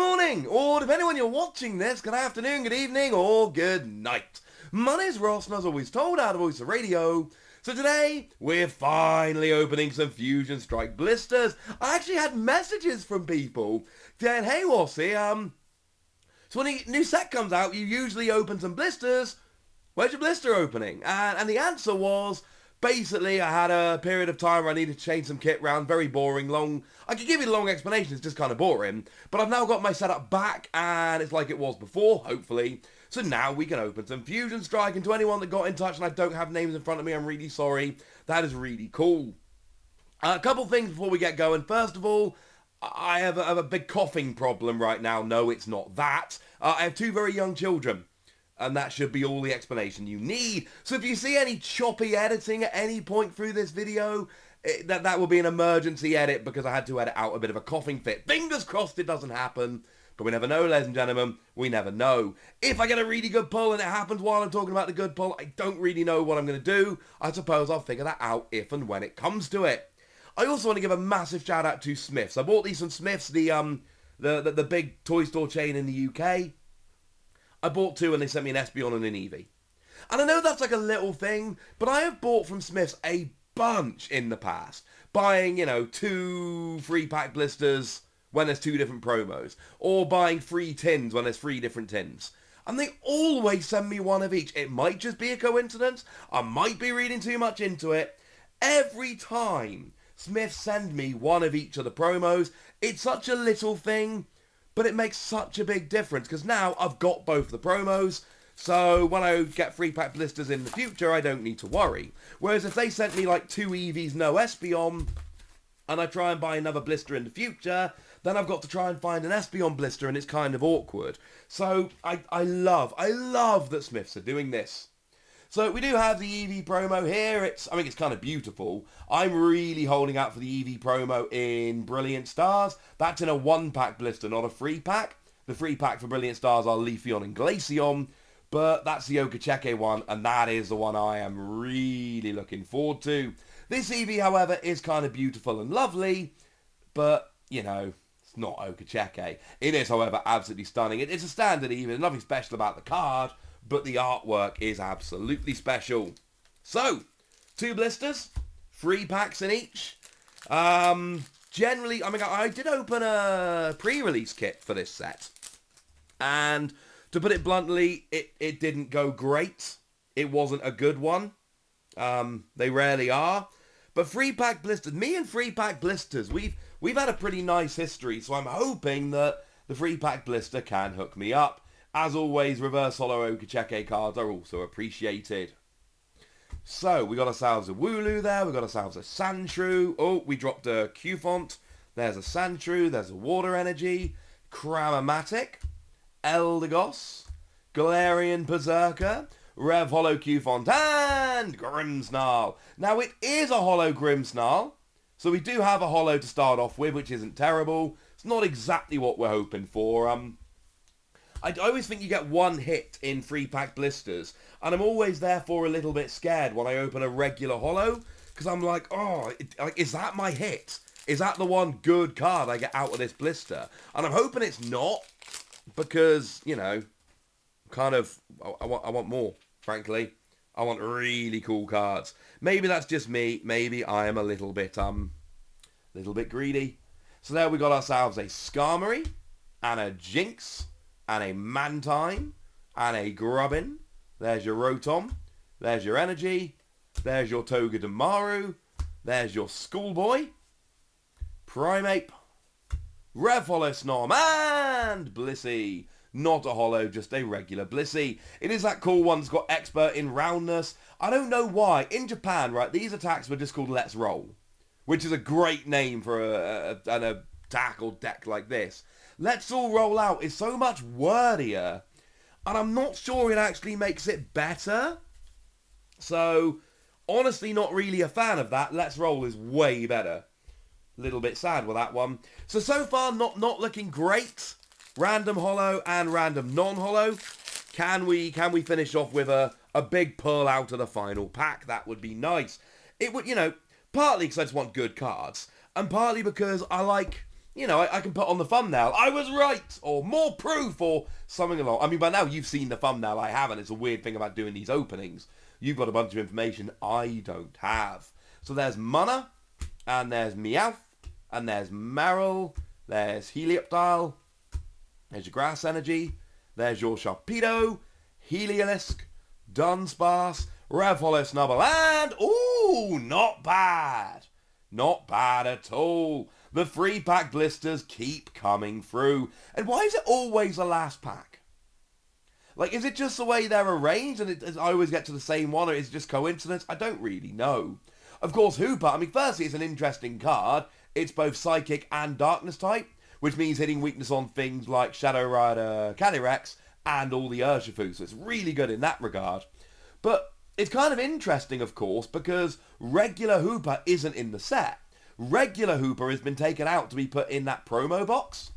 morning, or depending when you're watching this, good afternoon, good evening, or good night. My name's Ross, and as always told, out of Voice of Radio. So today, we're finally opening some Fusion Strike blisters. I actually had messages from people saying, hey Wossy, so when a new set comes out, you usually open some blisters. Where's your blister opening? And the answer was, basically, I had a period of time where I needed to change some kit around, very boring, long. I could give you the long explanation, it's just kind of boring. But I've now got my setup back, and it's like it was before, hopefully. So now we can open some Fusion Strike, and to anyone that got in touch and I don't have names in front of me, I'm really sorry. That is really cool. A couple things before we get going. First of all, I have a big coughing problem right now. No, it's not that. I have two very young children. And that should be all the explanation you need. So if you see any choppy editing at any point through this video, that will be an emergency edit because I had to edit out a bit of a coughing fit. Fingers crossed it doesn't happen. But we never know, ladies and gentlemen. We never know. If I get a really good pull and it happens while I'm talking about the good pull, I don't really know what I'm going to do. I suppose I'll figure that out if and when it comes to it. I also want to give a massive shout out to Smiths. I bought these from Smiths, the big toy store chain in the UK. I bought two and they sent me an Espeon and an Eevee. And I know that's like a little thing, but I have bought from Smiths a bunch in the past. Buying, 2 free pack blisters when there's 2 different promos. Or buying 3 tins when there's 3 different tins. And they always send me one of each. It might just be a coincidence. I might be reading too much into it. Every time Smiths send me one of each of the promos, it's such a little thing. But it makes such a big difference because now I've got both the promos. So when I get free pack blisters in the future, I don't need to worry. Whereas if they sent me like 2 Eevees, no Espeon, and I try and buy another blister in the future, then I've got to try and find an Espeon blister and it's kind of awkward. So I love that Smiths are doing this. So we do have the Eevee Promo here. It's kind of beautiful. I'm really holding out for the Eevee Promo in Brilliant Stars. That's in a 1-pack blister, not a 3-pack. The 3-pack for Brilliant Stars are Leafeon and Glaceon. But that's the Okacheke one, and that is the one I am really looking forward to. This Eevee, however, is kind of beautiful and lovely. But, it's not Okacheke. It is, however, absolutely stunning. It's a standard Eevee. There's nothing special about the card. But the artwork is absolutely special. So, 2 blisters, 3 packs in each. Generally, I did open a pre-release kit for this set. And to put it bluntly, it didn't go great. It wasn't a good one. They rarely are. But 3-pack blisters, me and 3-pack blisters, we've had a pretty nice history. So I'm hoping that the 3-pack blister can hook me up. As always, reverse holo Okacheke cards are also appreciated. So, we got ourselves a Wooloo there, we got ourselves a Sandshrew. Oh, we dropped a Q-Font. There's a Sandshrew, there's a Water Energy, Cramomatic, Eldegoss, Galarian Berserker, Rev Holo Q-Font, and Grimmsnarl. Now, it is a holo Grimmsnarl, so we do have a holo to start off with, which isn't terrible. It's not exactly what we're hoping for. I always think you get 1 hit in 3-pack blisters, and I'm always therefore a little bit scared when I open a regular holo, because I'm like, is that my hit? Is that the one good card I get out of this blister? And I'm hoping it's not, because, I want more, frankly. I want really cool cards. Maybe that's just me. Maybe I am a little bit greedy. So there we got ourselves a Skarmory, and a Jinx, and a Mantine, and a Grubbin. There's your Rotom. There's your Energy. There's your Togedemaru. There's your Schoolboy. Primeape. Rev Holo Snom, and Blissey. Not a holo, just a regular Blissey. It is that cool one that's got Expert in Roundness. I don't know why. In Japan, right, these attacks were just called Let's Roll, which is a great name for an attack or deck like this. Let's All Roll Out is so much wordier, and I'm not sure it actually makes it better. So, honestly, not really a fan of that. Let's Roll is way better. A little bit sad with that one. So far, not looking great. Random holo and random non-holo. Can we finish off with a big pull out of the final pack? That would be nice. It would, partly because I just want good cards, and partly because I like you know, I can put on the thumbnail, I was right, or more proof, or something along. I mean, by now you've seen the thumbnail, I haven't. It's a weird thing about doing these openings. You've got a bunch of information I don't have. So there's Mana, and there's Meowth, and there's Marill, there's Helioptile, there's your Grass Energy, there's your Sharpedo, Heliolisk, Dunsparce, Revholo Snubble, and, ooh, not bad. Not bad at all. The free pack blisters keep coming through. And why is it always the last pack? Like, is it just the way they're arranged and I always get to the same one, or is it just coincidence? I don't really know. Of course, Hooper, I mean, firstly, it's an interesting card. It's both Psychic and Darkness type, which means hitting weakness on things like Shadow Rider, Calyrex, and all the Urshifu. So it's really good in that regard. But it's kind of interesting, of course, because regular Hooper isn't in the set. Regular Hooper has been taken out to be put in that promo box.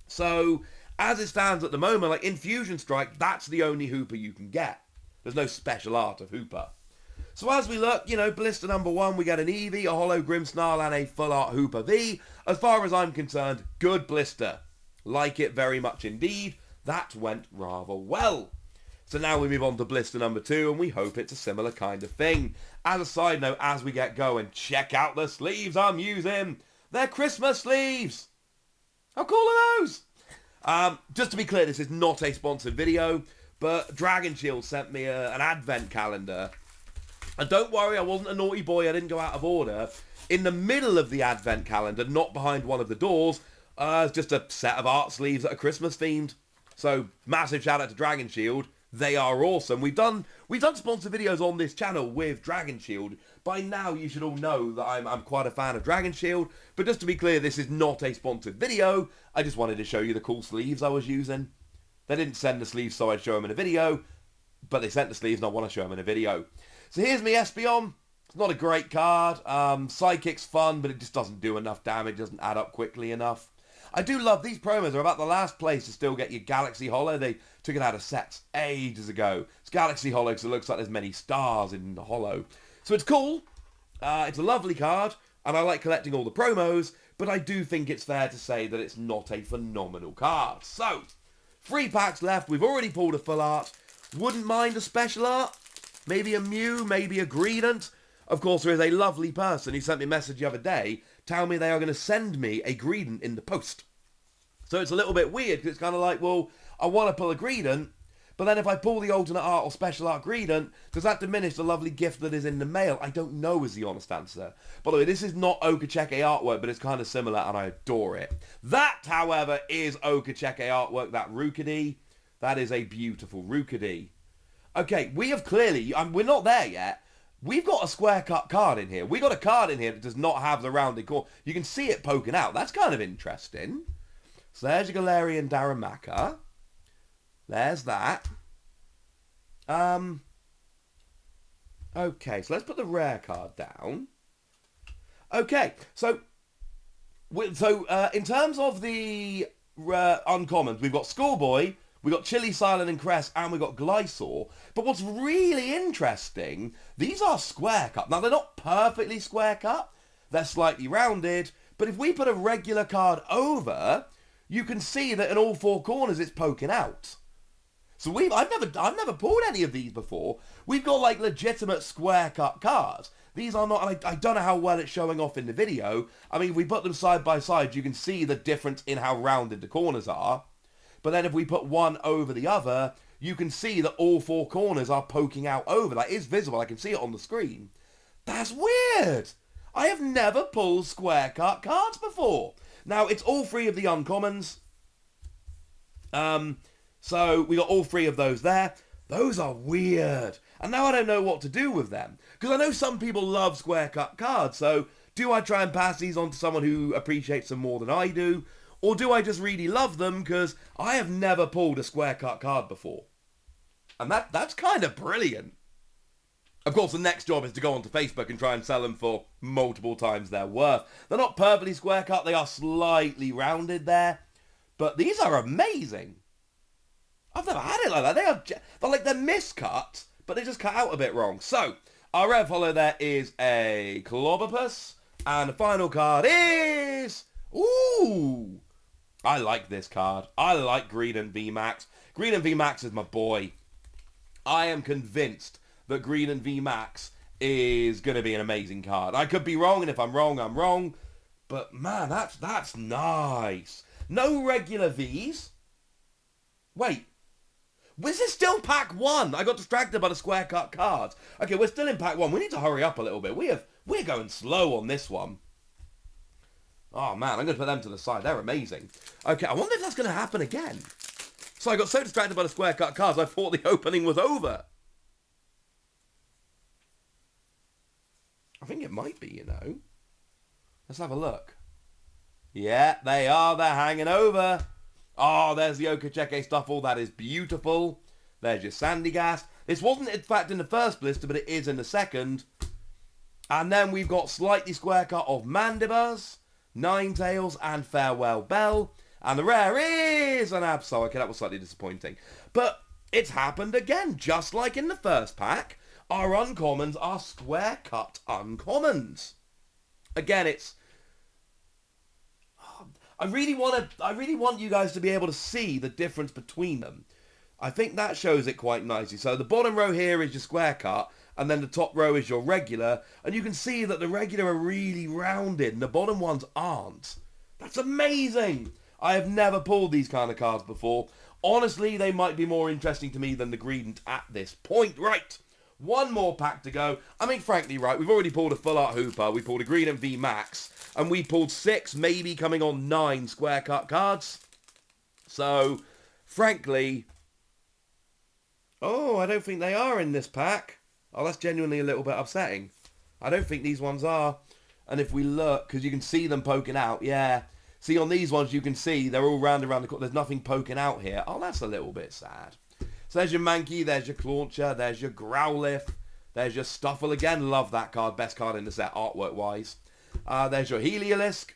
So, as it stands at the moment, like in Fusion Strike, that's the only Hooper you can get. There's no special art of Hooper. So as we look, you know, Blister number 1, we get an Eevee, a Holo Grimmsnarl, and a full art Hooper V. As far as I'm concerned, good blister. Like it very much indeed. That went rather well. So now we move on to Blister number 2, and we hope it's a similar kind of thing. As a side note, as we get going, check out the sleeves I'm using. They're Christmas sleeves. How cool are those? Just to be clear, this is not a sponsored video, but Dragon Shield sent me an advent calendar. And don't worry, I wasn't a naughty boy, I didn't go out of order. In the middle of the advent calendar, not behind one of the doors, is just a set of art sleeves that are Christmas themed. So, massive shout out to Dragon Shield. They are awesome. We've done sponsored videos on this channel with Dragon Shield. By now, you should all know that I'm quite a fan of Dragon Shield. But just to be clear, this is not a sponsored video. I just wanted to show you the cool sleeves I was using. They didn't send the sleeves so I'd show them in a video, but they sent the sleeves and I want to show them in a video. So here's me Espeon. It's not a great card. Psychic's fun, but it just doesn't do enough damage. Doesn't add up quickly enough. I do love these promos. Are about the last place to still get your Galaxy Holo. They took it out of sets ages ago. It's Galaxy Holo because it looks like there's many stars in the Holo. So it's cool. It's a lovely card, and I like collecting all the promos, but I do think it's fair to say that it's not a phenomenal card. So, 3 packs left. We've already pulled a full art. Wouldn't mind a special art. Maybe a Mew, maybe a Greedent. Of course, there is a lovely person who sent me a message the other day telling me they are going to send me a Greedent in the post. So it's a little bit weird, because it's kind of like, well, I want to pull a Greedent, but then if I pull the alternate art or special art Greedent, does that diminish the lovely gift that is in the mail? I don't know is the honest answer. By the way, this is not Okacheke artwork, but it's kind of similar, and I adore it. That, however, is Okacheke artwork, that Rookidee. That is a beautiful Rookidee. Okay, we have clearly, we're not there yet. We've got a square cut card in here. We've got a card in here that does not have the rounded corner. You can see it poking out. That's kind of interesting. So there's your Galarian Darumaka. There's that. Okay, so let's put the rare card down. Okay, so in terms of the uncommons, we've got Schoolboy, we've got Chili, Silent and Crest, and we've got Glysaur. But what's really interesting, these are square cut. Now, they're not perfectly square cut. They're slightly rounded. But if we put a regular card over, you can see that in all 4 corners it's poking out. So I've never pulled any of these before. We've got like legitimate square cut cards. These are not, and I don't know how well it's showing off in the video. I mean, if we put them side by side, you can see the difference in how rounded the corners are. But then if we put one over the other, you can see that all 4 corners are poking out over. That is visible. I can see it on the screen. That's weird. I have never pulled square cut cards before. Now, it's all 3 of the uncommons. So we got all 3 of those there. Those are weird. And now I don't know what to do with them. Because I know some people love square cut cards. So do I try and pass these on to someone who appreciates them more than I do? Or do I just really love them because I have never pulled a square cut card before? And that's kind of brilliant. Of course, the next job is to go onto Facebook and try and sell them for multiple times their worth. They're not perfectly square cut. They are slightly rounded there. But these are amazing. I've never had it like that. They're miscut, but they just cut out a bit wrong. So, our Rev Holo there is a Clobbopus. And the final card is Ooh! I like this card. I like Green and VMAX. Green and VMAX is my boy. I am convinced that Green and VMAX is going to be an amazing card. I could be wrong, and if I'm wrong, I'm wrong. But man, that's nice. No regular Vs. Wait. Was it still pack 1? I got distracted by the square cut cards. Okay, we're still in pack 1. We need to hurry up a little bit. We're going slow on this one. Oh man, I'm going to put them to the side. They're amazing. Okay, I wonder if that's going to happen again. So I got so distracted by the square cut cards, I thought the opening was over. I think it might be, you know. Let's have a look. Yeah, they are. They're hanging over. Oh, there's the Okacheke Stuffle. That is beautiful. There's your Sandygast. This wasn't, in fact, in the first blister, but it is in the second. And then we've got slightly square cut of Mandibuzz, Ninetales, and Farewell Bell. And the rare is an Absol. Okay, that was slightly disappointing. But it's happened again, just like in the first pack. Our uncommons are square cut uncommons. Again, it's... I really want you guys to be able to see the difference between them. I think that shows it quite nicely. So the bottom row here is your square cut, and then the top row is your regular, and you can see that the regular are really rounded, and the bottom ones aren't. That's amazing! I have never pulled these kind of cards before. Honestly, they might be more interesting to me than the Greedent at this point. Right, one more pack to go. I mean, frankly, right, we've already pulled a Full Art Hooper, we pulled a Greedent V Max, and we pulled 6, maybe coming on 9 square cut cards. So, frankly... Oh, I don't think they are in this pack. Oh, that's genuinely a little bit upsetting. I don't think these ones are. And if we look, because you can see them poking out, yeah. See, on these ones, you can see they're all round around the corner. There's nothing poking out here. Oh, that's a little bit sad. So there's your Mankey, there's your Clauncher, there's your Growlithe, there's your Stuffle again. Love that card. Best card in the set, artwork-wise. There's your Heliolisk.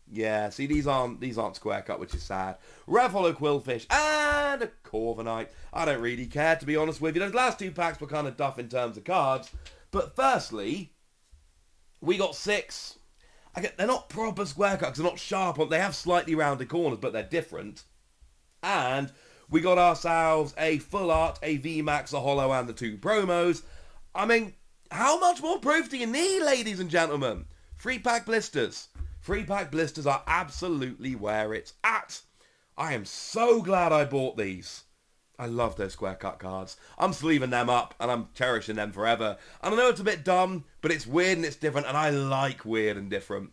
Yeah, see, these aren't square cut, which is sad. Ravolo Quillfish and a Corviknight. I don't really care, to be honest with you. Those last 2 packs were kind of duff in terms of cards. But firstly, we got 6. They're not proper square cut because they're not sharp. They have slightly rounded corners, but they're different. And we got ourselves a Full Art, a VMAX, a Holo, and the 2 promos. I mean, how much more proof do you need, ladies and gentlemen? 3-pack blisters. 3-pack blisters are absolutely where it's at. I am so glad I bought these. I love those square cut cards. I'm sleeving them up and I'm cherishing them forever. And I know it's a bit dumb, but it's weird and it's different, and I like weird and different.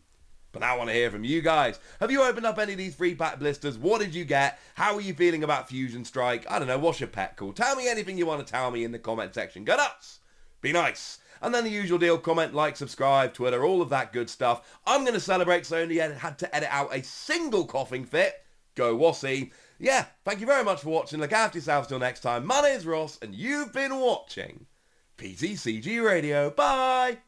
But now I want to hear from you guys. Have you opened up any of these 3-pack blisters? What did you get? How are you feeling about Fusion Strike? I don't know, what's your pet called? Tell me anything you want to tell me in the comment section. Go nuts! Be nice! And then the usual deal, comment, like, subscribe, Twitter, all of that good stuff. I'm going to celebrate, so I only had to edit out a single coughing fit. Go Wassy. Yeah, thank you very much for watching. Look after yourselves till next time. My name's Ross, and you've been watching PTCG Radio. Bye!